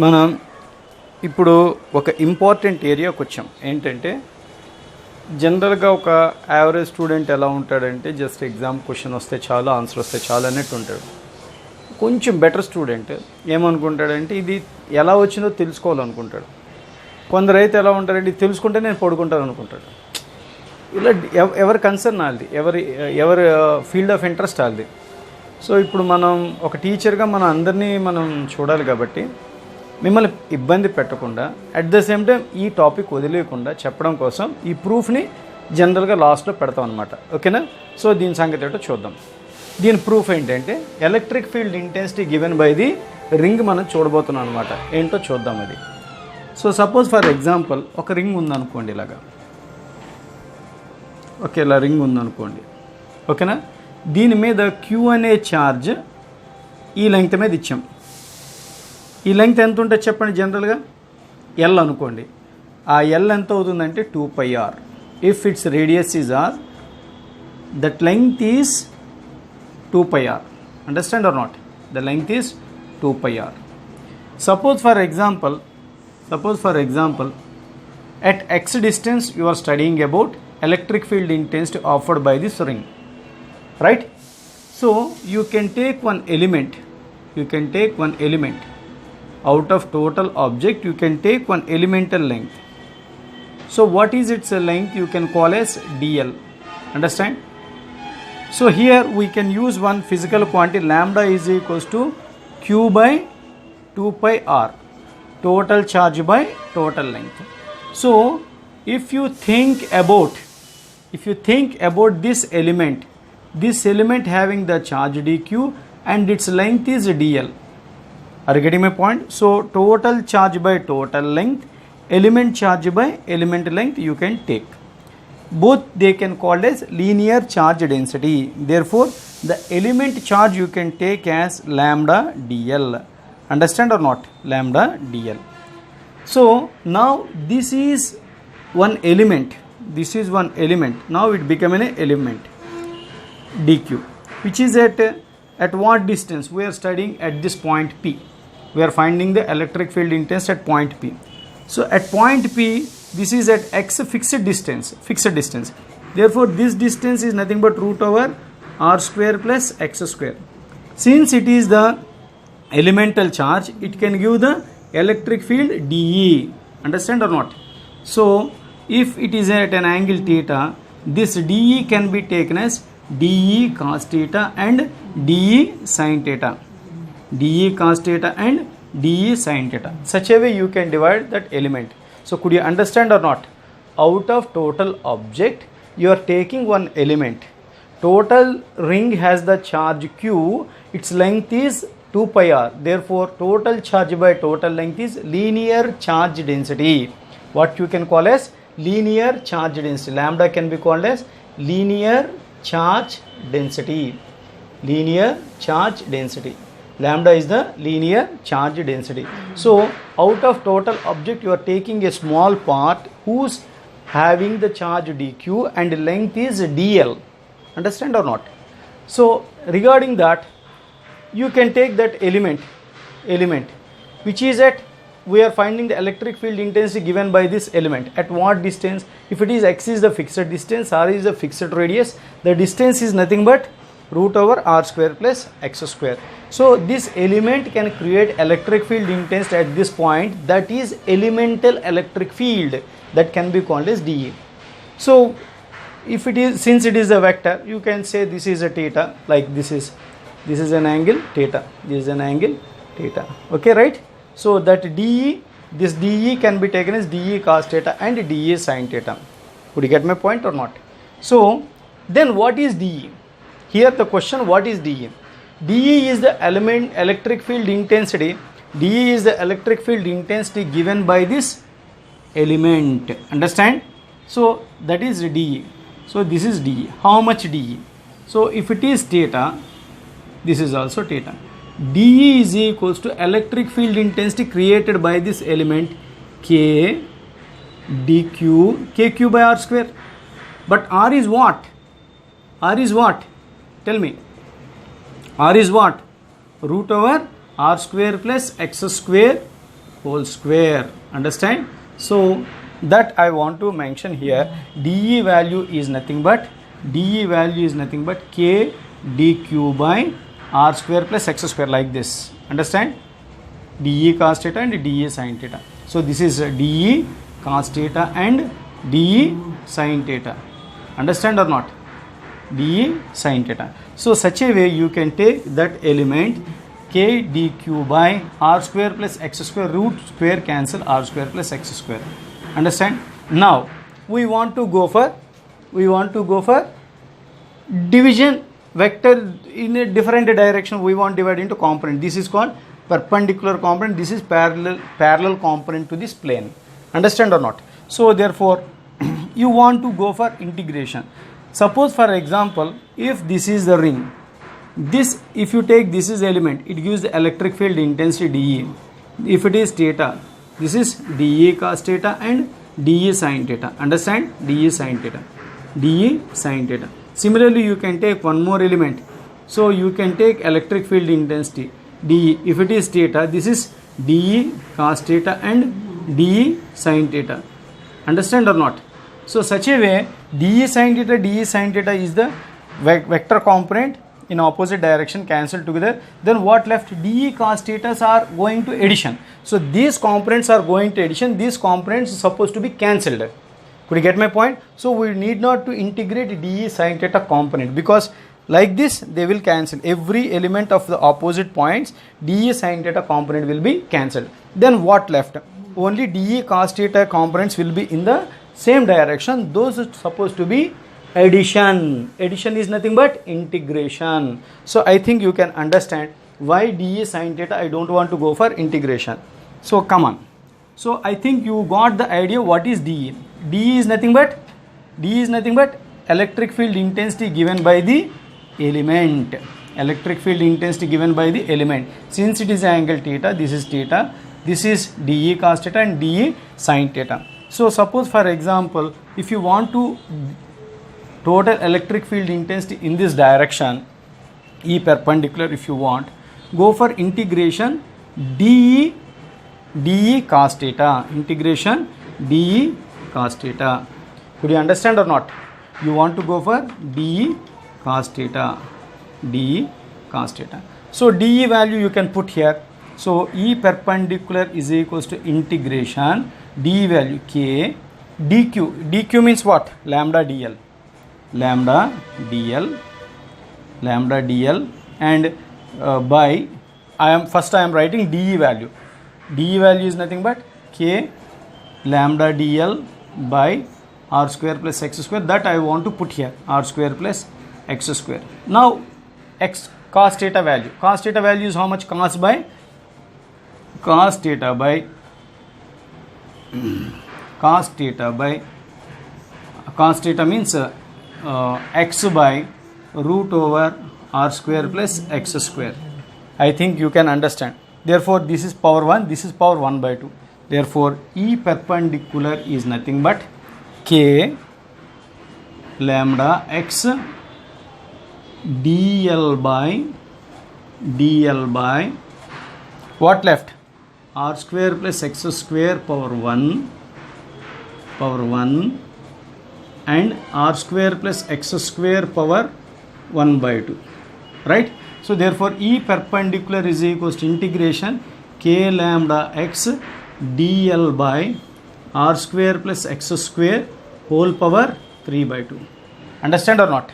మనం ఇప్పుడు ఒక ఇంపార్టెంట్ ఏరియాకి వచ్చాం. ఏంటంటే జనరల్గా ఒక యావరేజ్ స్టూడెంట్ ఎలా ఉంటాడంటే జస్ట్ ఎగ్జామ్ క్వశ్చన్ వస్తే చాలు, ఆన్సర్ వస్తే చాలు అన్నట్టు ఉంటాడు. కొంచెం బెటర్ స్టూడెంట్ ఏమనుకుంటాడంటే ఇది ఎలా వచ్చిందో తెలుసుకోవాలనుకుంటాడు. కొందరు అయితే ఎలా ఉంటారంటే తెలుసుకుంటే నేను పడుకుంటాను అనుకుంటాడు. ఇలా ఎవరి కన్సర్న్ వాళ్ళది, ఎవరి ఫీల్డ్ ఆఫ్ ఇంట్రెస్ట్ వాళ్ళది. సో ఇప్పుడు మనం ఒక టీచర్గా మనం అందరినీ మనం చూడాలి కాబట్టి మిమ్మల్ని ఇబ్బంది పెట్టకుండా అట్ ద సేమ్ టైం ఈ టాపిక్ వదిలేయకుండా చెప్పడం కోసం ఈ ప్రూఫ్ని జనరల్గా లాస్ట్లో పెడతాం అనమాట. ఓకేనా? సో దీని సంగతి ఏంటో చూద్దాం. దీని ప్రూఫ్ ఏంటంటే electric field intensity given by the ring మనం చూడబోతున్నాం అనమాట. ఏంటో చూద్దాం అది. సో సపోజ్ ఫర్ ఎగ్జాంపుల్ ఒక రింగ్ ఉందనుకోండి, ఇలాగా. ఓకే, ఇలా రింగ్ ఉందనుకోండి. ఓకేనా? దీని మీద క్యూ అనే ఛార్జ్ ఈ లెంగ్త్ మీద ఇచ్చాం. ఈ లెంగ్త్ ఎంత ఉంటుంది చెప్పండి? జనరల్గా ఎల్ అనుకోండి. ఆ ఎల్ ఎంత అవుతుందంటే 2πr. If its radius is R, that length is 2πr. Understand or not? The length is 2πr. Suppose for example, at x distance you are studying about electric field intensity offered by this ring, right? So you can take one element out of total object. You can take one elemental length. So what is its length? You can call as dl. Understand? So here we can use one physical quantity. Lambda is equals to q by 2πr, total charge by total length. So if you think about this element having the charge dq and its length is dl. Are you getting my point? So total charge by total length, element charge by element length you can take. Both they can called as linear charge density. Therefore the element charge you can take as lambda dl. Understand or not? Lambda dl. So now this is one element. Now it become an element dq, which is at what distance? We are studying at this point P. We are finding the electric field intensity at point P. So at point P, this is at x fixed distance. Therefore this distance is nothing but root over r square plus x square. Since it is the elemental charge, it can give the electric field dE. Understand or not? So if it is at an angle theta, this dE can be taken as dE cos theta and dE sin theta. dE cos theta and dE sin theta. Such a way you can divide that element. So could you understand or not? Out of total object, you are taking one element. Total ring has the charge q. Its length is 2πr. Therefore total charge by total length is linear charge density. What you can call as linear charge density. Lambda can be called as linear charge density. Lambda is the linear charge density. So out of total object you are taking a small part whose having the charge dq and length is dl. Understand or not? So regarding that, you can take that element which is at, we are finding the electric field intensity given by this element at what distance? If it is x is the fixed distance, r is the fixed radius, the distance is nothing but root over r square plus x square. So this element can create electric field intensity at this point, that is elemental electric field, that can be called as dE. So if it is, since it is a vector, you can say this is a theta, like this is an angle theta, this is an angle theta. Okay, right? So that dE, this dE can be taken as dE cos theta and dE sin theta. Would you get my point or not? So then what is dE? Here the question, what is dE? dE is the electric field intensity. dE is the electric field intensity given by this element. Understand? So that is dE. So this is dE. How much dE? So if it is theta, this is also theta. dE is equals to electric field intensity created by this element k dq, kq by r square. But r is what? Tell me. R is what? Root over r square plus x square whole square. Understand? So that I want to mention here. dE value is nothing but k dq by r square plus x square, like this. Understand? dE cos theta and dE sin theta. So this is dE cos theta and dE sin theta. Understand or not? dE sin theta. So such a way you can take that element k dq by r square plus x square, root square cancel r square plus x square. Understand? Now we want to go for division vector in a different direction. We want to divide into component. This is called perpendicular component. This is parallel component to this plane. Understand or not? So therefore you want to go for integration. Suppose for example, if this is the ring, this, if you take this is element, it gives the electric field intensity dE. If it is theta, this is dE cos theta and dE sin theta. Understand? dE sin theta. dE sin theta. Similarly, you can take one more element. So you can take electric field intensity dE. If it is theta, this is dE cos theta and dE sin theta. Understand or not? So such a way, dE sin theta is the vector component in opposite direction, cancelled together. Then what left? dE cos theta are going to addition. So these components are going to addition. These components are supposed to be cancelled. Could you get my point? So we need not to integrate dE sin theta component, because like this they will cancel. Every element of the opposite points, dE sin theta component will be cancelled. Then what left? Only dE cos theta components will be in the same direction. Those are supposed to be addition. Addition is nothing but integration. So I think you can understand why dE sin theta I don't want to go for integration. So come on. So I think you got the idea what is dE. dE is nothing but electric field intensity given by the element. Electric field intensity given by the element. Since it is angle theta, this is theta, this is dE cos theta and dE sin theta. So suppose for example, if you want to total electric field intensity in this direction, E perpendicular, if you want, go for integration dE cos theta. Integration dE cos theta. Could you understand or not? You want to go for dE cos theta. dE cos theta. So dE value you can put here. So E perpendicular is equals to integration dE value k dq. dq means what? Lambda dl. Lambda dl and by I am writing dE value. dE value is nothing but k lambda dl by r square plus x square. That I want to put here, r square plus x square. Now x cos theta value. Cos theta value is how much? Cos theta means x by root over r square plus x square. I think you can understand. Therefore this is power 1, this is power 1 by 2. Therefore E perpendicular is nothing but k lambda x dl by what left? R square plus x square power 1 and r square plus x square power 1 by 2, right? So therefore E perpendicular is equals to integration k lambda x dl by r square plus x square whole power 3 by 2. Understand or not?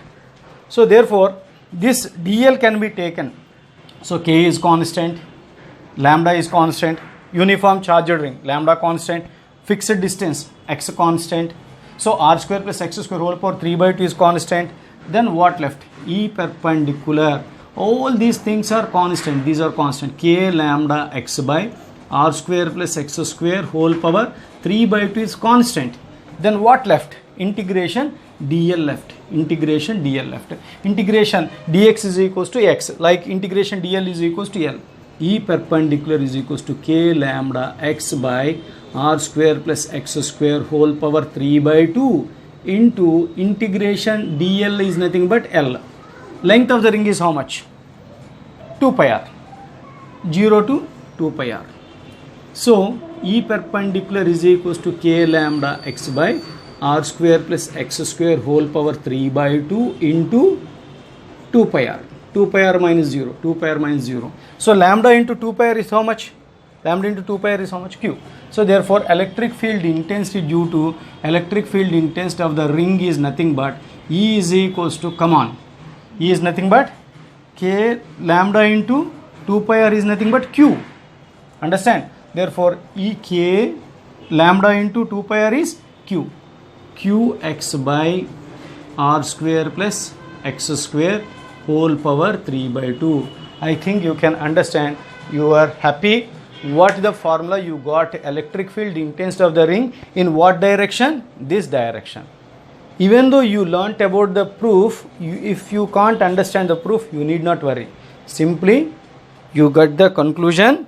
So therefore this dl can be taken. So k is constant, lambda is constant, uniform charged ring, lambda constant, fixed distance x constant. So r square plus x square whole power 3 by 2 is constant. Then what left? E perpendicular. All these things are constant. These are constant. K lambda x by r square plus x square whole power 3 by 2 is constant. Then what left? Integration dl left. Integration dl left. Integration dx is equals to x. Like integration dl is equals to L. E perpendicular is equals to k lambda x by r square plus x square whole power 3 by 2 into integration dl is nothing but L. Length of the ring is how much? 2 pi r. 0 to 2 pi r. So E perpendicular is equals to k lambda x by r square plus x square whole power 3 by 2 into 2 pi r. 2 pi r minus 0. 2 pi r minus 0. So lambda into 2 pi r is how much? Lambda into 2 pi r is how much? Q. So therefore electric field intensity due to electric field intensity of the ring is nothing but E is equals to, come on, E is nothing but k lambda into 2 pi r is nothing but Q. Understand? Therefore E k lambda into 2 pi r is Q. Qx by r square plus x square whole power 3 by 2. I think you can understand. You are happy. What the formula you got? Electric field intensity of the ring in what direction? This direction. Even though you learnt about the proof, if you can't understand the proof, you need not worry. Simply you get the conclusion.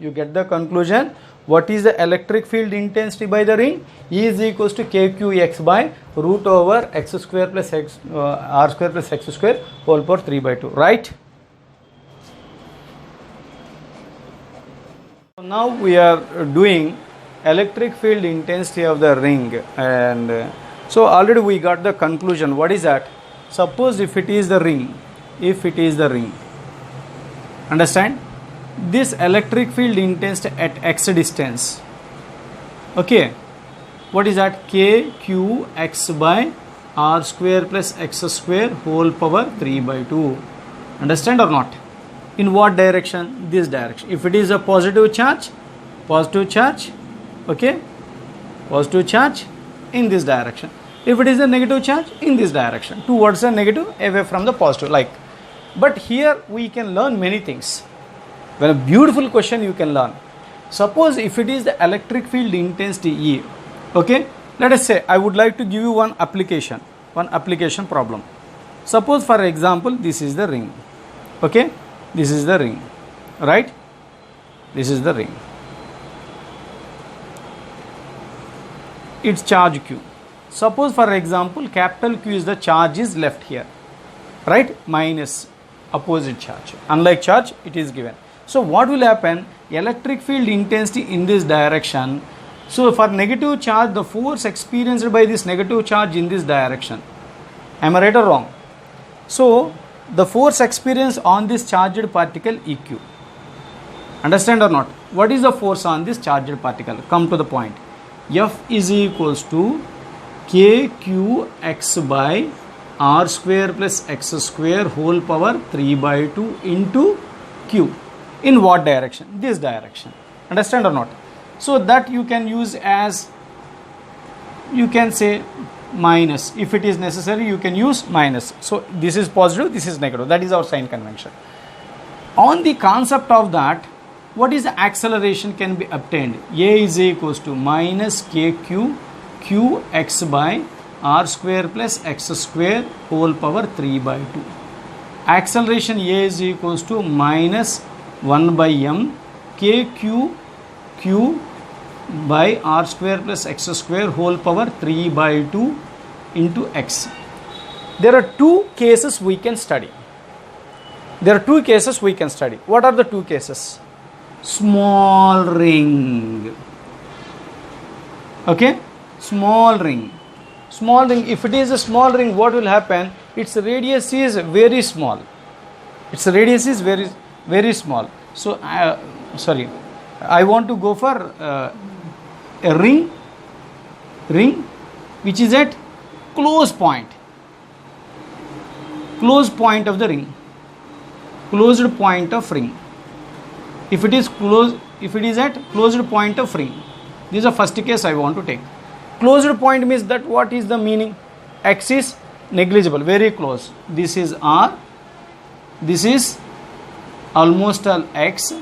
You get the conclusion. What is the electric field intensity by the ring? E is equals to kqx by root over x square plus x r square plus x square whole power 3 by 2. Right? Now we are doing electric field intensity of the ring, and so already we got the conclusion. What is that? Suppose if it is the ring, understand, this electric field intensity at x distance, okay, what is that? kqx by r square plus x square whole power 3 by 2. Understand or not? In what direction? This direction. If it is a positive charge, okay, positive charge in this direction. If it is a negative charge, in this direction, towards the negative, away from the positive, like. But here we can learn many things. When a beautiful question you can learn. Suppose if it is the electric field intensity E, okay, let us say I would like to give you one application problem. Suppose for example this is the ring, okay, this is the ring, right, this is the ring, its charge Q. Suppose for example capital Q is the charge is left here, right, minus opposite charge, unlike charge it is given. So what will happen? Electric field intensity in this direction. So for negative charge, the force experienced by this negative charge in this direction. Am I right or wrong? So the force experienced on this charged particle EQ. Understand or not? What is the force on this charged particle? Come to the point. F is equals to kqx by r square plus x square whole power 3 by 2 into Q. In what direction? This direction. Understand or not? So that you can use as, you can say minus. If it is necessary, you can use minus. So this is positive, this is negative. That is our sign convention. On the concept of that, what is the acceleration can be obtained? A is equals to minus kq qx by r square plus x square whole power 3 by 2. Acceleration A is equals to minus 1 by m kq q by r square plus x square whole power 3 by 2 into x. There are two cases we can study. What are the two cases? Small ring. Okay? Small ring. If it is a small ring, what will happen? Its radius is very small. Very small. So, I want to go for a ring which is at close point of the ring, closed point of ring. If it is at closed point of ring, this is the first case I want to take. Closed point means that what is the meaning? X is negligible, very close. This is R, this is almost all x,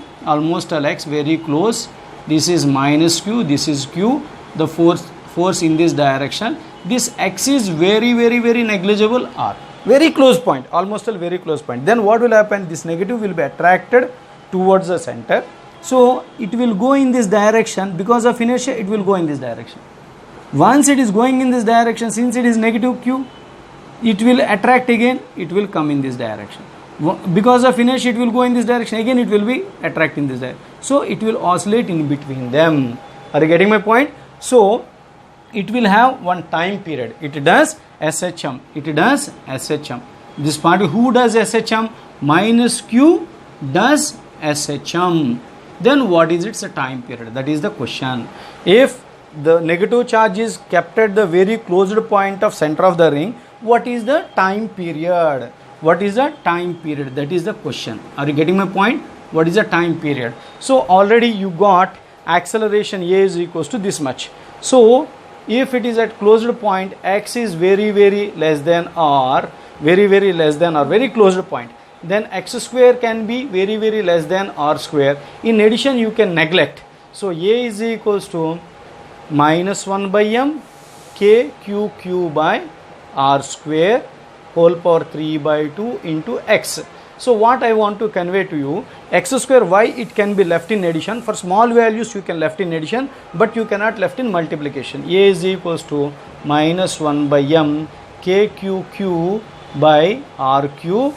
very close. This is minus q, this is q, the force in this direction. This x is very negligible, R, very close point, almost a very close point. Then what will happen? This negative will be attracted towards the center, so it will go in this direction. Because of inertia, it will go in this direction. Once it is going in this direction, since it is negative q, it will attract again, it will come in this direction. Because of inertia it will go in this direction, again it will be attracting this direction, so it will oscillate in between them. Are you getting my point? So it will have one time period. It does SHM. It does SHM. This part, who does SHM? Minus Q does SHM. Then what is its time period? That is the question. If the negative charge is kept at the very closed point of center of the ring, what is the time period? What is the time period? That is the question. Are you getting my point? What is the time period? So already you got acceleration A is equals to this much. So if it is at closed point, x is very less than r, very less than or very closed point, then x square can be very less than r square. In addition, you can neglect. So A is equals to minus 1 by m k q by r square whole power 3 by 2 into x. So what I want to convey to you, x square, why it can be left in addition? For small values you can left in addition, but you cannot left in multiplication. A is equals to minus 1 by m k q by r cube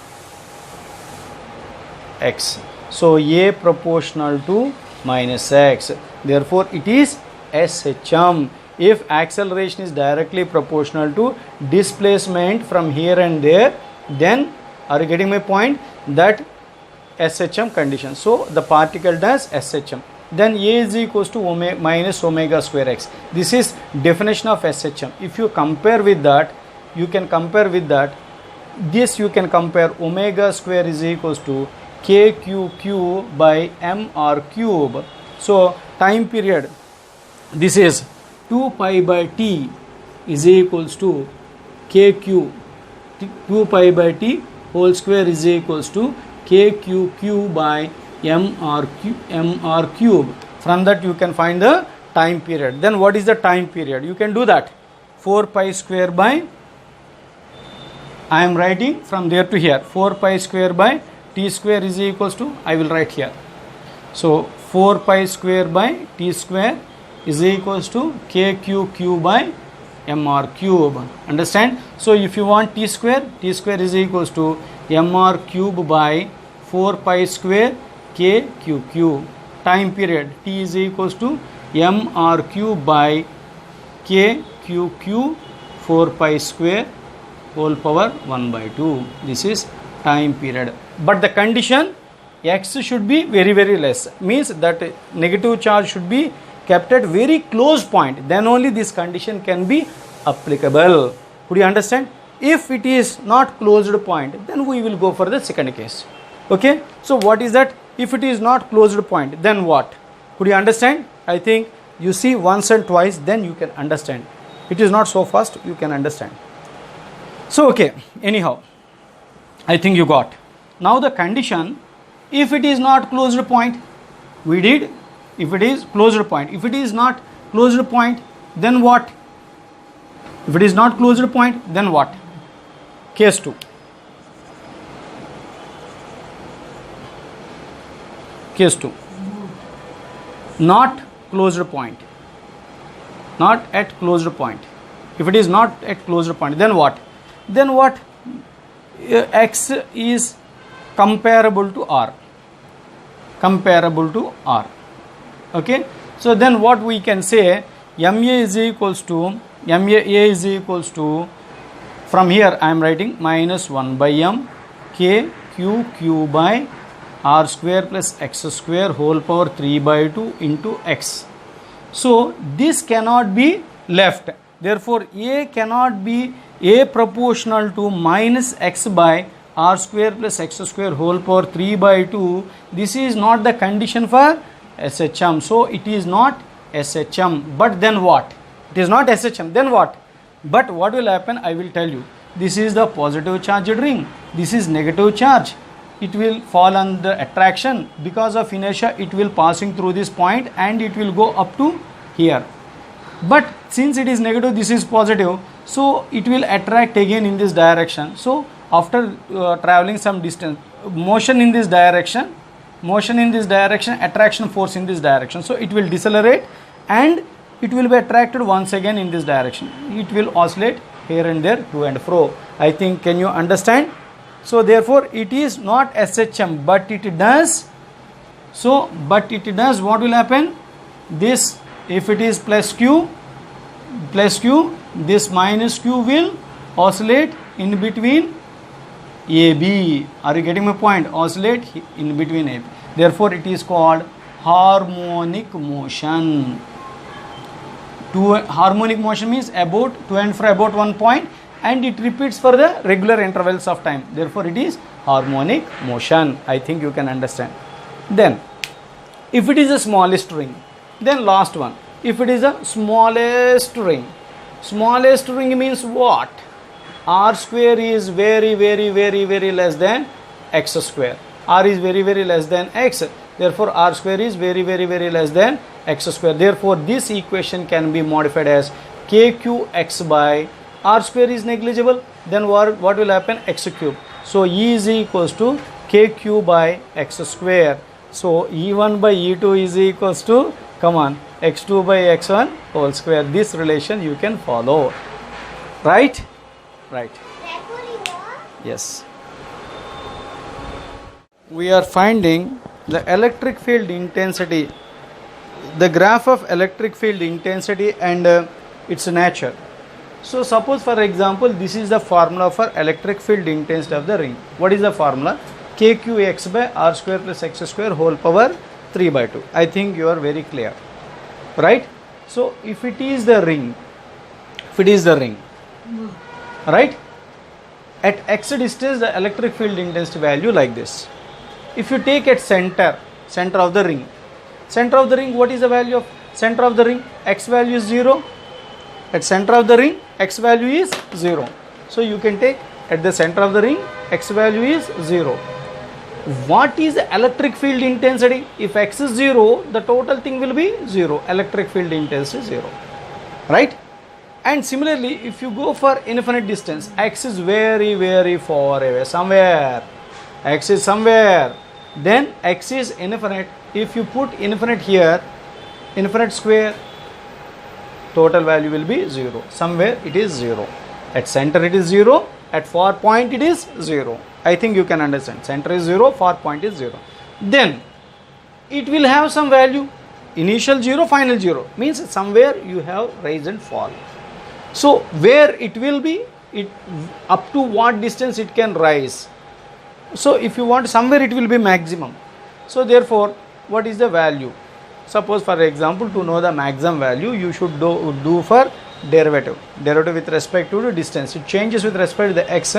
x. So A proportional to minus x. Therefore it is SHM. If acceleration is directly proportional to displacement from here and there, then, are you getting my point? That SHM condition. So the particle does SHM. Then A is equals to minus omega square x. This is definition of SHM. If you compare with that, you can compare with that. This you can compare omega square is equals to kq by mr cube. So time period, this is 2 pi by t is equals to kq, 2 pi by t whole square is equals to kq by mr cube. From that you can find the time period. Then what is the time period? You can do that. 4 pi square by, I am writing from there to here, 4 pi square by t square is equals to, I will write here. So 4 pi square by t square is equals to kq by mr cube. Understand? So if you want t square is equals to mr cube by 4 pi square kq. Time period, t is equals to mr cube by kq 4 pi square whole power 1 by 2. This is time period. But the condition, x should be very less, means that negative charge should be kept at very close point, then only this condition can be applicable. Could you understand? If it is not closed point, then we will go for the second case. Okay, so what is that? If it is not closed point, then what? Could you understand? I think you see once and twice, then you can understand. It is not so fast, you can understand. So okay, anyhow, I think you got. Now the condition, if it is not closed point, we did. If it is closed point, if it is not closed point, then what? If it is not closed point, then what? Case 2. Case 2. Not closed point. Not at closed point. If it is not at closed point, then what? Then what? X is comparable to R. Comparable to R. Okay, so then what we can say, MA is equals to, from here I am writing minus 1 by m k q by r square plus x square whole power 3 by 2 into x. So this cannot be left. Therefore A cannot be A proportional to minus x by r square plus x square whole power 3 by 2. This is not the condition for SHM. So it is not SHM. But then what? It is not SHM. Then what? But what will happen? I will tell you. This is the positive charged ring. This is negative charge. It will fall on the attraction. Because of inertia, it will passing through this point and it will go up to here. But since it is negative, this is positive. So it will attract again in this direction. So after traveling some distance, motion in this direction, attraction force in this direction. So it will decelerate and it will be attracted once again in this direction. It will oscillate here and there, to and fro. I think, can you understand? So therefore it is not SHM, but it does. So but it does, what will happen? This, if it is plus Q, this minus Q will oscillate in between AB. Are you getting my point? Oscillate in between AB. Therefore it is called harmonic motion. Harmonic motion means about to and fro about one point, and it repeats for the regular intervals of time. Therefore it is harmonic motion. I think you can understand. Then if it is the smallest ring, then last one, if it is a smallest ring means what? R square is very less than x square. R is very less than x. Therefore R square is very less than x square. Therefore this equation can be modified as kqx by R square is negligible. Then what will happen? X cube. So E is equals to kq by x square. So E1 by E2 is equals to, come on, x2 by x1 whole square. This relation you can follow. Right? Right. Yes. We are finding the electric field intensity, the graph of electric field intensity and its nature. So suppose for example this is the formula for electric field intensity of the ring. What is the formula? kqx by r square plus x square whole power 3 by 2. I think you are very clear, right? So if it is the ring, right, at x distance the electric field intensity value like this. If you take at center of the ring, what is the value of center of the ring? X value is 0. At center of the ring x value is 0. So you can take at the center of the ring x value is 0. What is the electric field intensity? If x is 0, the total thing will be 0. Electric field intensity is 0. Right? And similarly, if you go for infinite distance, x is very far away, somewhere. X is somewhere. Then x is infinite. If you put infinite here, infinite square, total value will be 0. Somewhere it is 0. At center it is 0. At far point it is 0. I think you can understand. Center is 0, far point is 0. Then it will have some value. Initial 0, final 0. Means somewhere you have rise and fall. So where it will be, it up to what distance it can rise. So if you want, somewhere it will be maximum. So therefore what is the value? Suppose for example, to know the maximum value, you should do for derivative with respect to the distance. It changes with respect to the x,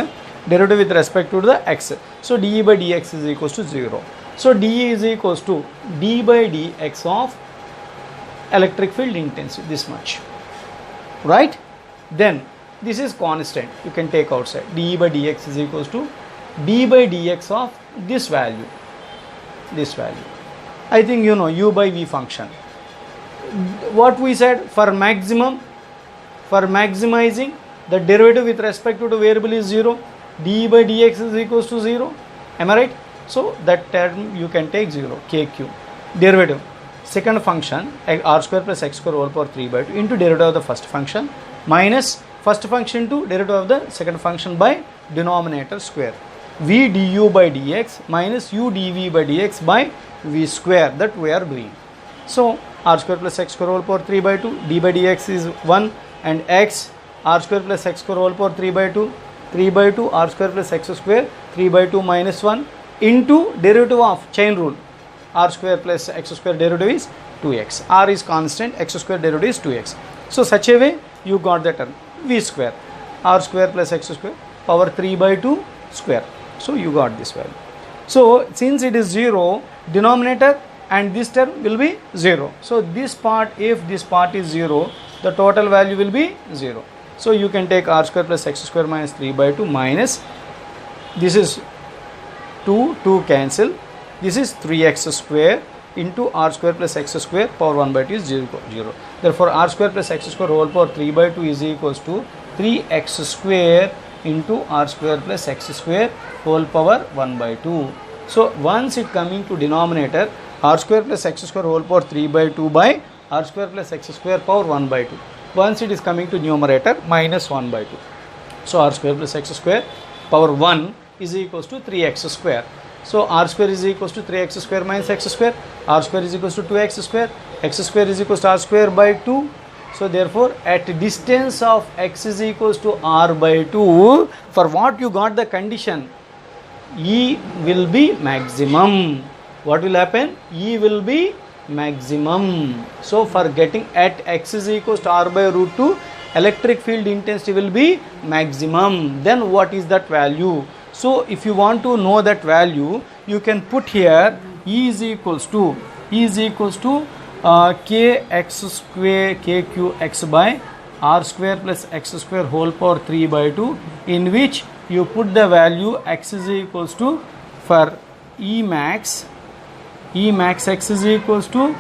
derivative with respect to the x. So dE by dx is equals to 0. So dE is equals to d by dx of electric field intensity, this much, right? Then this is constant, you can take outside. dE by dx is equals to d by dx of this value. I think you know u by v function. What we said, for maximizing the derivative with respect to the variable is 0, dE by dx is equals to 0. Am I right? So that term you can take 0, kq. Derivative, second function r square plus x square whole power 3 by 2 into derivative of the first function minus first function to derivative of the second function by denominator square. v du by dx minus u dv by dx by v square, that we are doing. So r square plus x square whole power 3 by 2, d by dx is 1, and x r square plus x square whole power 3 by 2 r square plus x square 3 by 2 minus 1 into derivative of chain rule. R square plus x square derivative is 2x. R is constant, x square derivative is 2x. So such a way you got the term v square, r square plus x square power 3 by 2 square. So you got this value. So since it is 0, denominator and this term will be 0. So this part, if this part is 0, the total value will be 0. So you can take r square plus x square minus 3 by 2 minus, this is 2 cancel, this is 3x square into r square plus x square power 1 by 2 is 0. Therefore r square plus x square whole power 3 by 2 is equals to 3x square into r square plus x square whole power 1 by 2. So once it coming to denominator, r square plus x square whole power 3 by 2 by r square plus x square power 1 by 2. Once it is coming to numerator, minus 1 by 2. So r square plus x square power 1 is equals to 3x square. So r square is equals to 3x square minus x square. R square is equals to 2x square. X square is equals to r square by 2. So therefore at distance of x is equals to r by 2, for what you got the condition, E will be maximum. What will happen? E will be maximum. So for getting at x is equals to r by root 2, electric field intensity will be maximum. Then what is that value? So if you want to know that value, you can put here E is equals to kx square kqx by r square plus x square whole power 3 by 2, in which you put the value x is equals to, for E max x is equals to,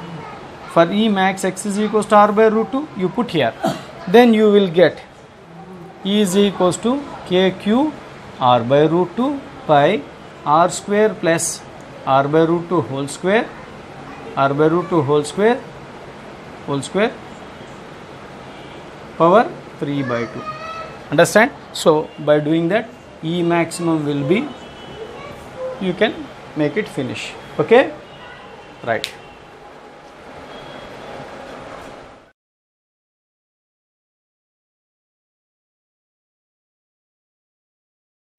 for E max x is equals to r by root 2, you put here. Then you will get E is equals to kq r by root 2 by r square plus r by root 2 whole square, r by root 2 whole square power 3 by 2. Understand? So by doing that, E maximum will be, you can make it finish. Okay, right.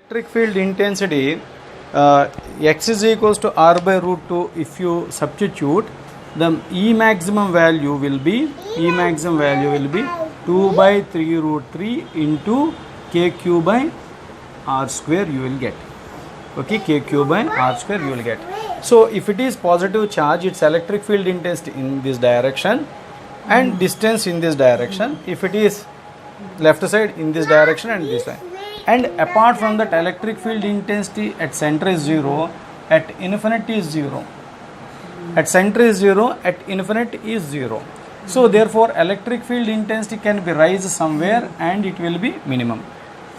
Electric field intensity, x is equals to r by root 2. If you substitute, the E maximum value will be 2 by 3 root 3 into kq by r square you will get. Okay, kq by r square you will get. So if it is positive charge, its electric field intensity in this direction and distance in this direction. If it is left side, in this direction and this side. And apart from that, electric field intensity at center is 0, at infinity is 0. At center is 0, at infinity is 0. So therefore electric field intensity can be raised somewhere and it will be minimum.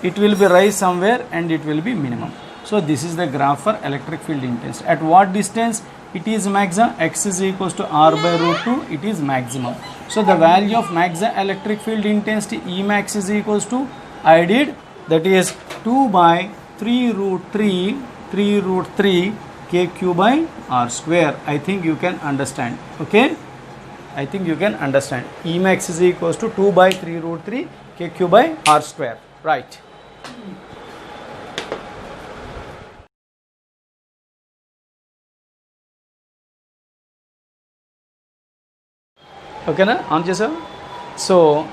It will be raised somewhere and it will be minimum. So this is the graph for electric field intensity. At what distance it is maximum? X is equals to r by root 2, it is maximum. So the value of maximum electric field intensity E max is equals to, I did, that is 2 by 3 root 3 kq by r square. I think you can understand. Okay, I think you can understand. E max is equals to 2 by 3 root 3 kq by r square. Right. Okay na, on chesa. So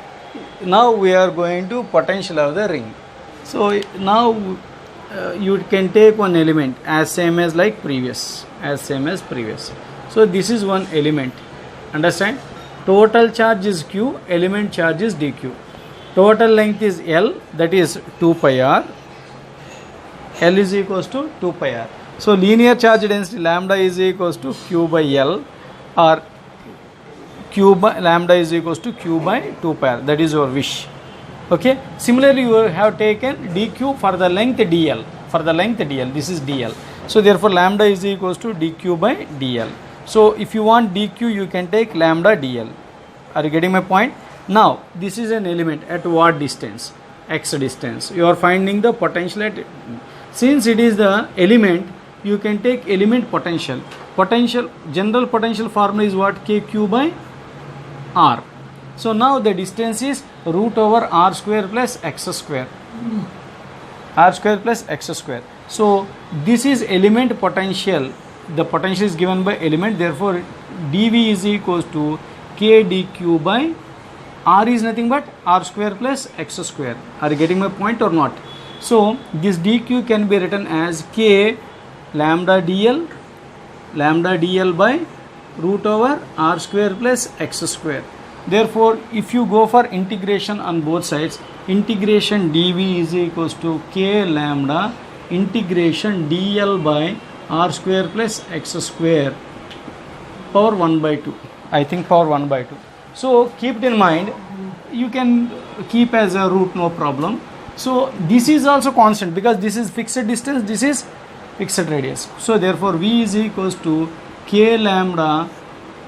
now we are going to potential of the ring. So now you can take one element as same as like previous, So this is one element. Understand? Total charge is q, element charge is dq. Total length is L, that is 2 pi r. L is equals to 2 pi r. So linear charge density lambda is equals to q by L, or q by lambda is equals to q by 2 pi r. That is your wish. Okay. Similarly, you have taken dq for the length dl. This is dl. So therefore lambda is equals to dq by dl. So if you want dq, you can take lambda dl. Are you getting my point? Now this is an element at what distance? X distance. You are finding the potential at, since it is the element, you can take element potential. General potential formula is what? kq by r. So now the distance is root over r square plus x square. So this is element potential. The potential is given by element. Therefore dv is equals to k dq by r is nothing but r square plus x square. Are you getting my point or not? So this dq can be written as k lambda dl by root over r square plus x square. Therefore if you go for integration on both sides, integration dv is equals to k lambda integration dl by r square plus x square power 1 by 2. I think power 1 by 2. So keep it in mind, you can keep as a root, no problem. So this is also constant because this is fixed distance, this is fixed radius. So therefore v is equals to k lambda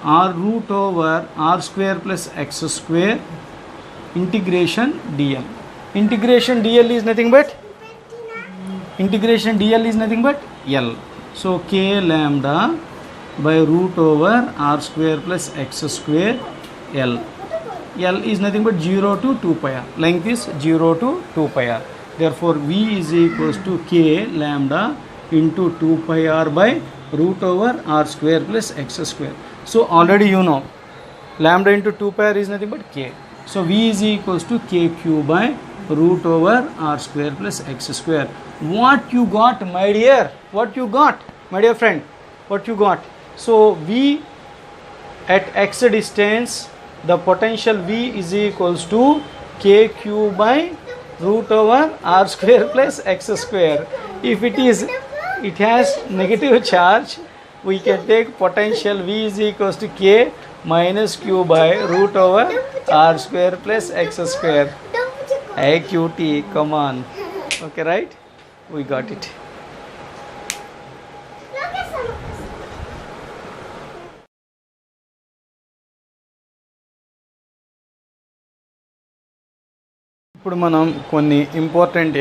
r root over r square plus x square integration dl. Integration dl is nothing but integration dl is nothing but L. So k lambda by root over r square plus x square L. L is nothing but 0 to 2 pi r. Length is 0 to 2 pi r. Therefore, V is equals to k lambda into 2 pi r by root over r square plus x square. So already you know lambda into 2 pi r is nothing but k. So V is equals to kq by root over r square plus x square. What you got, my dear? What you got, my dear friend? What you got? So V at x distance, the potential V is equals to kq by root over r square plus x square. If it has negative charge, we can take potential V is equals to k minus q by root over r square plus x square. Hey cutie, come on. Okay, right? We got it. ఇప్పుడు మనం కొన్ని important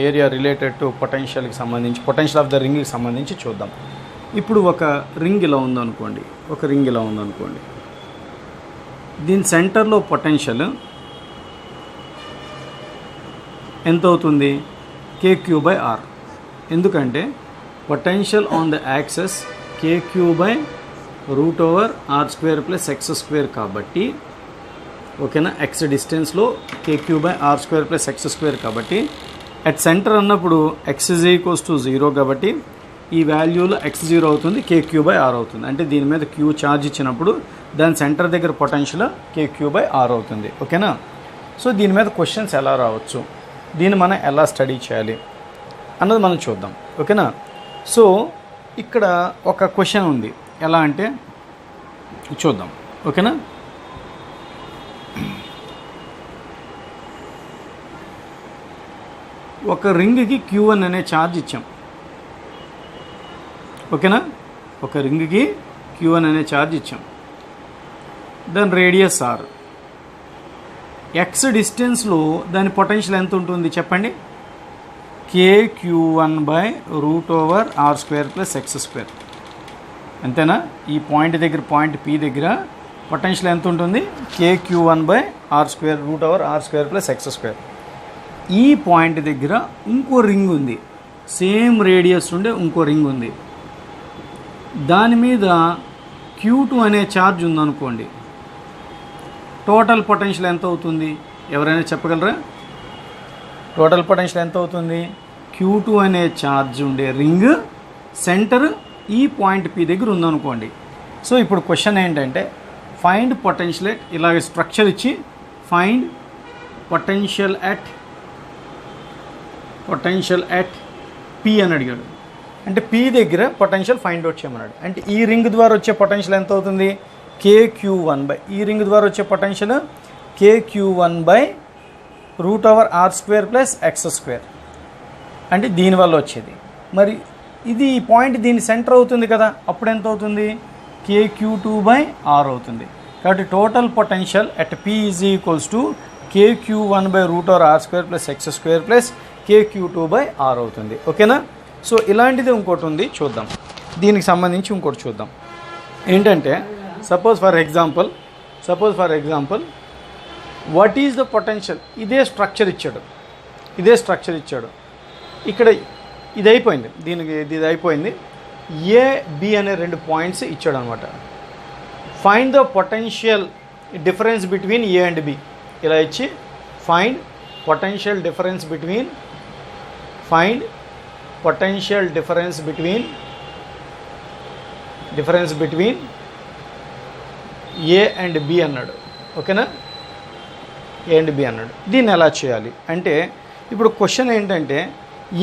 area related to పొటెన్షియల్కి సంబంధించి potential of the రింగ్కి సంబంధించి చూద్దాం. ఇప్పుడు ఒక ring ఇలా ఉందనుకోండి, దీని సెంటర్లో పొటెన్షియల్ ఎంత అవుతుంది? kq by r. ఎందుకంటే potential on the access kq by root over r square plus x square కాబట్టి, ఓకేనా, ఎక్స్ డిస్టెన్స్లో kq by r square plus x square కాబట్టి అట్ సెంటర్ అన్నప్పుడు x is equals to 0 కాబట్టి ఈ వాల్యూలో x 0 అవుతుంది, kq by r అవుతుంది. అంటే దీని మీద q ఛార్జ్ ఇచ్చినప్పుడు దాని సెంటర్ దగ్గర పొటెన్షియల్ kq by r అవుతుంది. ఓకేనా? సో దీని మీద క్వశ్చన్స్ ఎలా రావచ్చు, దీన్ని మనం ఎలా స్టడీ చేయాలి అన్నది మనం చూద్దాం. ఓకేనా? సో ఇక్కడ ఒక క్వశ్చన్ ఉంది, ఎలా అంటే చూద్దాం. ఓకేనా? ఒక రింగ్కి Q1 అనే ఛార్జ్ ఇచ్చాం. ఓకేనా? ఒక రింగ్కి Q1 అనే ఛార్జ్ ఇచ్చాం. దాని రేడియస్ r. ఎక్స్ డిస్టెన్స్లో దాని పొటెన్షియల్ ఎంత ఉంటుంది చెప్పండి? kq1 by root over r square plus x square. అంతేనా? ఈ పాయింట్ దగ్గర, పాయింట్ P దగ్గర పొటెన్షియల్ ఎంత ఉంటుంది? kq1 by r square root over r square plus x square. ఈ పాయింట్ దగ్గర ఇంకో రింగ్ ఉంది, సేమ్ రేడియస్ ఉండే ఇంకో రింగ్ ఉంది. దాని మీద Q2 అనే ఛార్జ్ ఉందనుకోండి. టోటల్ పొటెన్షియల్ ఎంత అవుతుంది? ఎవరైనా చెప్పగలరా? టోటల్ పొటెన్షియల్ ఎంత అవుతుంది? Q2 అనే ఛార్జ్ ఉండే రింగ్ సెంటర్ ఈ పాయింట్ P దగ్గర ఉందనుకోండి. సో ఇప్పుడు క్వశ్చన్ ఏంటంటే ఫైండ్ పొటెన్షియల్ ఎట్, ఇలాగ స్ట్రక్చర్ ఇచ్చి ఫైండ్ పొటెన్షియల్ ఎట్ P అని అడిగాడు. అంటే P దగ్గర పొటెన్షియల్ ఫైండ్ అవుట్ చేయమన్నాడు. అంటే ఈ రింగ్ ద్వారా వచ్చే పొటెన్షియల్ ఎంత అవుతుంది? kq1 బై, ఈ రింగ్ ద్వారా వచ్చే potential kq1 by root over r square plus x square. అంటే దీనివల్ల వచ్చేది. మరి ఇది ఈ పాయింట్ దీని సెంటర్ అవుతుంది కదా, అప్పుడు ఎంత అవుతుంది? kq2 బై r అవుతుంది. కాబట్టి total potential at P is equals to kq1 by root over r square plus x square plus kq2 by r అవుతుంది. ఓకేనా? సో ఇలాంటిది ఇంకోటి ఉంది, చూద్దాం. దీనికి సంబంధించి ఇంకోటి చూద్దాం. ఏంటంటే suppose for example what is the potential? ఇదే స్ట్రక్చర్ ఇచ్చాడు. ఇక్కడ ఇది అయిపోయింది, ఇది అయిపోయింది. ఏ బి అనే రెండు పాయింట్స్ ఇచ్చాడు అనమాట. Find the potential difference between A and B. ఇలా ఇచ్చి find potential difference between A and B అన్నాడు. ఓకేనా? ఏ అండ్ బి అన్నాడు. దీన్ని ఎలా చేయాలి అంటే ఇప్పుడు క్వశ్చన్ ఏంటంటే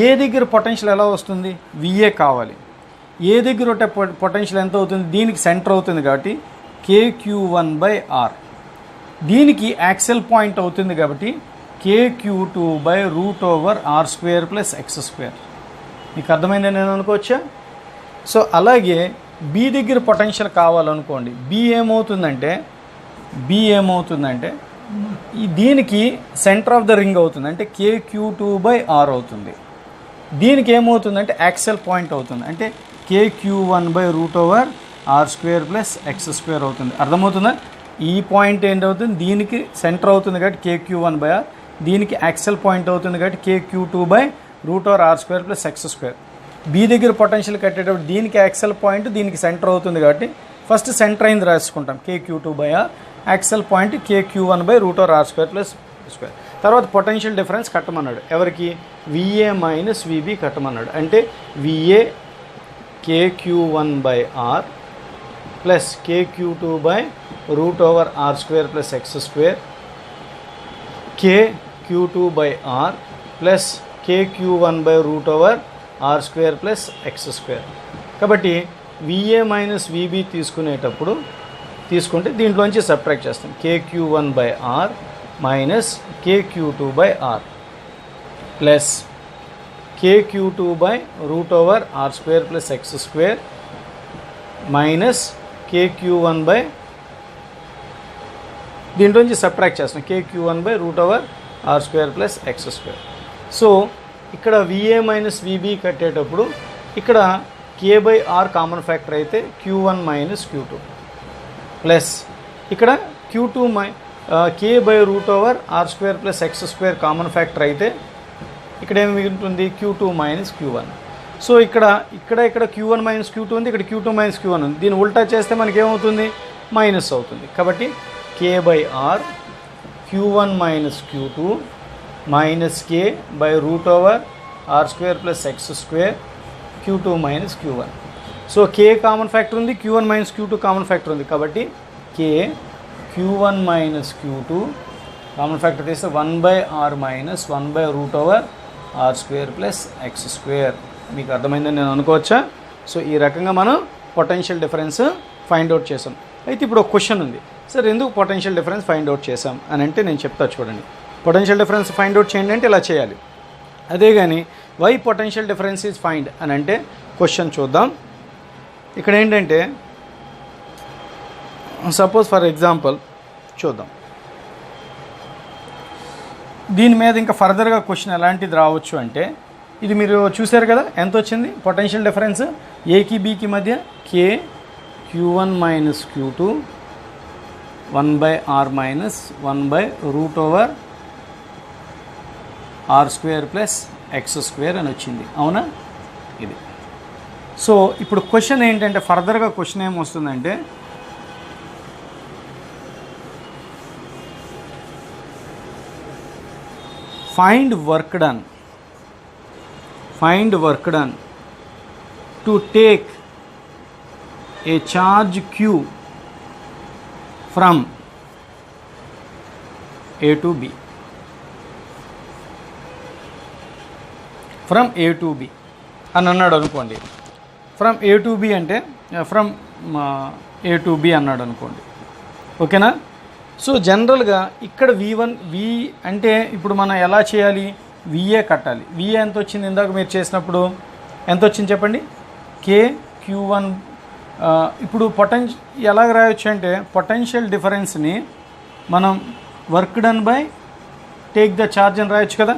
ఏ దగ్గర పొటెన్షియల్ ఎలా వస్తుంది? విఏ కావాలి. ఏ దగ్గర పొటెన్షియల్ ఎంత అవుతుంది? దీనికి సెంటర్ అవుతుంది కాబట్టి kq1 బై r. దీనికి యాక్సెల్ పాయింట్ అవుతుంది కాబట్టి kq2 by root over r square plus x square. మీకు అర్థమైందని నేను అనుకోవచ్చా? సో అలాగే బి దగ్గర పొటెన్షియల్ కావాలనుకోండి. బి ఏమవుతుందంటే దీనికి సెంటర్ ఆఫ్ ద రింగ్ అవుతుంది. అంటే kq2 బై r అవుతుంది. దీనికి ఏమవుతుందంటే యాక్సెల్ పాయింట్ అవుతుంది, అంటే KQ1/√R² ప్లస్ x² అవుతుంది. అర్థమవుతుందా? ఈ పాయింట్ ఏంటవుతుంది, దీనికి సెంటర్ అవుతుంది కాబట్టి KQ1/R, దీనికి యాక్సెల్ పాయింట్ అవుతుంది కాబట్టి KQ2/√R² ప్లస్ x². బి దగ్గర పొటెన్షియల్ కట్టేటప్పుడు దీనికి యాక్సెల్ పాయింట్, దీనికి సెంటర్ అవుతుంది కాబట్టి ఫస్ట్ సెంటర్ అయింది రాసుకుంటాం KQ2/R, axle point KQ1/√R² plus square. తర్వాత పొటెన్షియల్ డిఫరెన్స్ కట్టమన్నాడు, ఎవరికి? VA minus VB కట్టమన్నాడు. అంటే VA KQ1/R plus KQ2/√R² plus x², KQ2/R plus KQ1/√R² plus x². కాబట్టి VA మైనస్ VB తీసుకుంటే దీంట్లోంచి సబ్ట్రాక్ట్ చేస్తాం. KQ1/R minus KQ2/R plus KQ2/√R² plus x² minus దీంట్లోంచి subtract చేస్తాం KQ1/√R² plus x². So ఇక్కడ VA minus VB కట్టేటప్పుడు ఇక్కడ K/R common factor అయితే Q1 మైనస్ Q2 ప్లస్ ఇక్కడ K/√R² plus x² common factor అయితే ఇక్కడ ఏమి మిగులుతుంది? Q2 minus Q1. సో ఇక్కడ Q1 మైనస్ Q2 ఉంది, ఇక్కడ Q2 మైనస్ Q1 ఉంది. దీన్ని ఉల్టా చేస్తే మనకి ఏమవుతుంది? మైనస్ అవుతుంది. కాబట్టి K/R Q1 minus Q2 minus K/√R² plus x² Q2 minus Q1. So K common factor ఉంది, Q1 minus Q2 common factor ఉంది కాబట్టి Q1 minus Q2 common factor తీస్తే 1/R minus 1/√R² plus x². మీకు అర్థమైందని నేను అనుకోవచ్చా? సో ఈ రకంగా మనం పొటెన్షియల్ డిఫరెన్స్ ఫైండ్ అవుట్ చేసాం. అయితే ఇప్పుడు ఒక క్వశ్చన్ ఉంది, సార్ ఎందుకు పొటెన్షియల్ డిఫరెన్స్ ఫైండ్ అవుట్ చేసాం అని అంటే నేను చెప్తా చూడండి. పొటెన్షియల్ డిఫరెన్స్ ఫైండ్ అవుట్ చేయండి అంటే ఇలా చేయాలి. అదే కానీ why potential difference is find అని అంటే క్వశ్చన్ చూద్దాం. ఇక్కడ ఏంటంటే సపోజ్ ఫర్ ఎగ్జాంపుల్ చూద్దాం, దీని మీద ఇంకా ఫర్దర్గా క్వశ్చన్ ఎలాంటిది రావచ్చు అంటే, ఇది మీరు చూశారు కదా ఎంత వచ్చింది పొటెన్షియల్ డిఫరెన్స్ ఏకి బీకి మధ్య Q1 minus Q2 1/R minus 1/√R² plus x² అని వచ్చింది. అవునా? ఇది. సో ఇప్పుడు క్వశ్చన్ ఏంటంటే ఫర్దర్గా క్వశ్చన్ ఏమొస్తుందంటే, find work done to take a charge Q from A to B. From A to B అని అన్నాడు అనుకోండి. ఫ్రమ్ A to B అంటే ఫ్రమ్ A to B అన్నాడు అనుకోండి. ఓకేనా? సో జనరల్గా ఇక్కడ V అంటే ఇప్పుడు మనం ఎలా చేయాలి? VA కట్టాలి. VA ఎంత వచ్చింది ఇందాక మీరు చేసినప్పుడు? ఎంత వచ్చింది చెప్పండి? KQ1. ఇప్పుడు ఎలాగ రాయొచ్చు అంటే పొటెన్షియల్ డిఫరెన్స్ని మనం work done bye take the charge అని రాయొచ్చు కదా.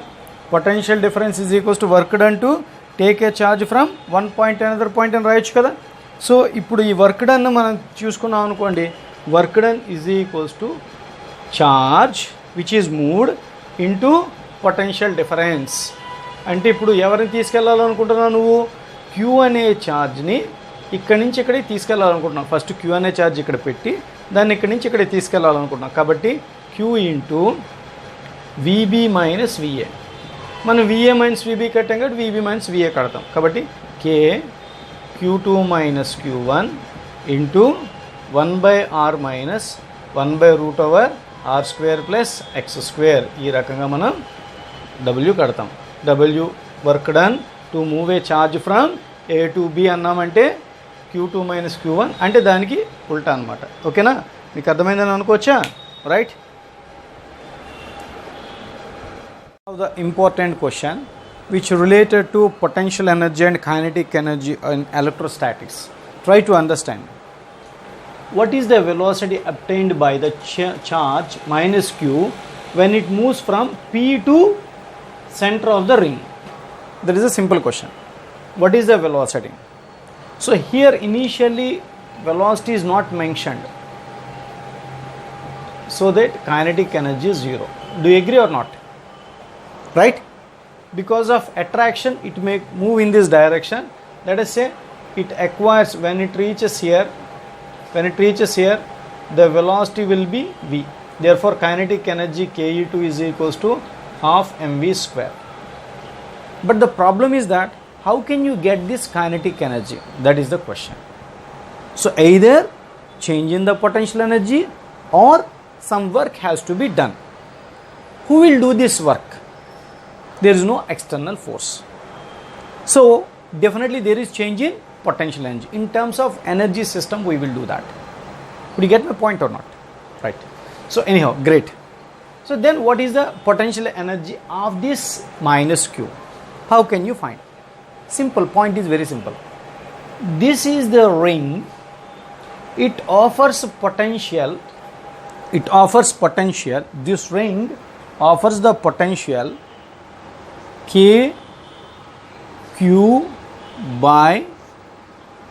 Potential difference is equals to work done to take a charge from one point another point అని రాయొచ్చు కదా. సో ఇప్పుడు ఈ వర్క్ డన్ మనం చూసుకున్నాం అనుకోండి, work done is equals to charge which is moved into potential difference. అంటే ఇప్పుడు ఎవరిని తీసుకెళ్ళాలనుకుంటున్నావు నువ్వు? క్యూ అనే ఛార్జ్ని ఇక్కడి నుంచి ఇక్కడికి తీసుకెళ్ళాలనుకుంటున్నావు. ఫస్ట్ క్యూ అనే ఛార్జ్ ఇక్కడ పెట్టి దాన్ని ఇక్కడి నుంచి ఇక్కడికి తీసుకెళ్ళాలనుకుంటున్నాం. కాబట్టి Q into VB minus VA. మనం విఏ మైనస్ వీబీ కట్టాం కాబట్టి వీబీ మైనస్ విఏ కడతాం. కాబట్టి Q2 minus Q1 into 1/R minus 1/√R² plus x². ఈ రకంగా మనం W కడతాం. W work done to move A charge from A to B అన్నామంటే Q2 minus Q1 అంటే దానికి ఉల్టా అనమాట. ఓకేనా? మీకు అర్థమైందని అనుకోవచ్చా? Right. The important question which related to potential energy and kinetic energy in electrostatics. Try to understand. What is the velocity obtained by the charge minus Q when it moves from P to center of the ring? there is a simple question. What is the velocity? So here initially velocity is not mentioned, so that kinetic energy is 0. Do you agree or not? Right? Because of attraction it may move in this direction. Let us say it acquires, when it reaches here, the velocity will be v. Therefore kinetic energy Ke2 is equals to half mv square. But the problem is that how can you get this kinetic energy? That is the question. So either change in the potential energy or some work has to be done. Who will do this work? There is no external force. So definitely there is change in potential energy. In terms of energy system, we will do that. Could you get my point or not? Right. So anyhow, great. So then what is the potential energy of this minus q? How can you find? Simple, point is very simple. This is the ring. It offers potential. This ring offers the potential K Q by,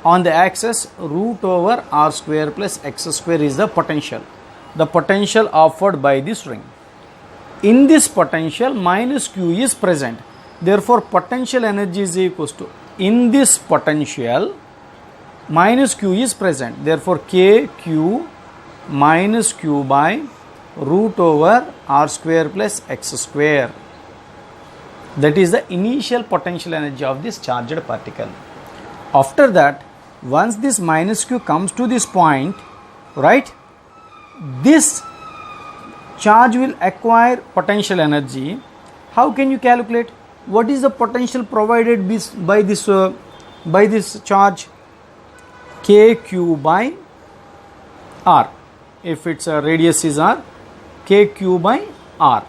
on the axis, root over r square plus x square is the potential. The potential offered by this ring. In this potential minus q is present. Therefore potential energy is equals to, in this potential minus q is present. Therefore K Q minus q by root over r square plus x square. That is the initial potential energy of this charged particle. After that, once this minus q comes to this point, right, this charge will acquire potential energy. How can you calculate? What is the potential provided by this charge? Kq by r. If its radius is r, Kq by r.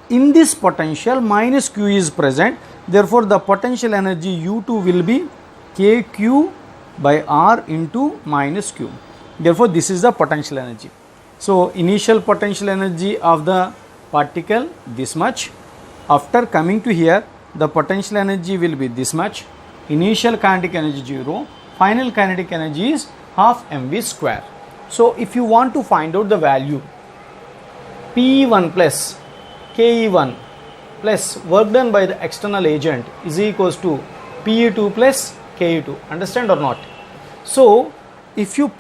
In this potential minus q is present. Therefore the potential energy U2 will be Kq by r into minus q. Therefore this is the potential energy. So initial potential energy of the particle this much. After coming to here, the potential energy will be this much. Initial kinetic energy 0. Final kinetic energy is half mv square. So if you want to find out the value, P1 plus Ke1 plus work done by the external agent is equals to Pe2 plus Ke2. Understand or not? So if you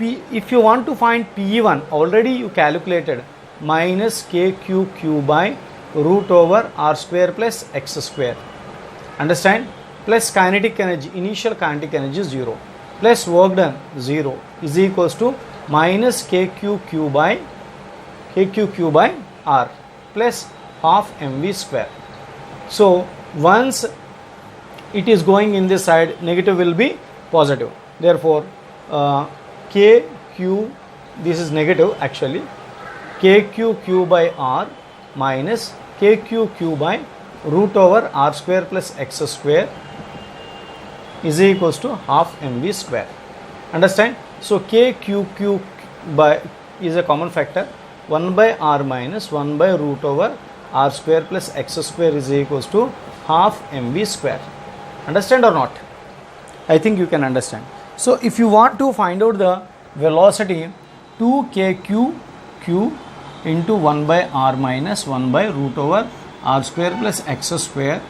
want to find Pe1, already you calculated minus Kq by root over r square plus x square. Understand? Plus kinetic energy, initial kinetic energy 0, plus work done 0 is equals to minus Kq by r plus half mv square. So once it is going in this side, negative will be positive. Therefore Kq, this is negative actually, Kq by r minus Kq by root over r square plus x square is equals to half mv square. Understand? So Kq by is a common factor. 1 by r minus 1 by root over r square plus x square is equals to half mv square. Understand or not? I think you can understand. So if you want to find out the velocity, 2kq into 1 by r minus 1 by root over r square plus x square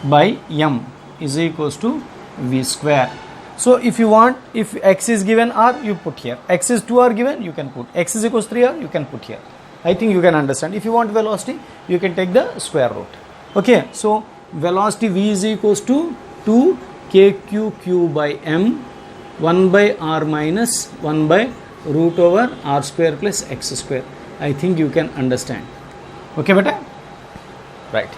by m is equals to v square. So if you want, if x is given r, you put here. X is 2r given, you can put. X is equals 3r, you can put here. I think you can understand. If you want velocity, you can take the square root. Okay, so velocity v is equals to 2 kq by m 1 by r minus 1 by root over r square plus x square. I think you can understand. Okay, beta? Right.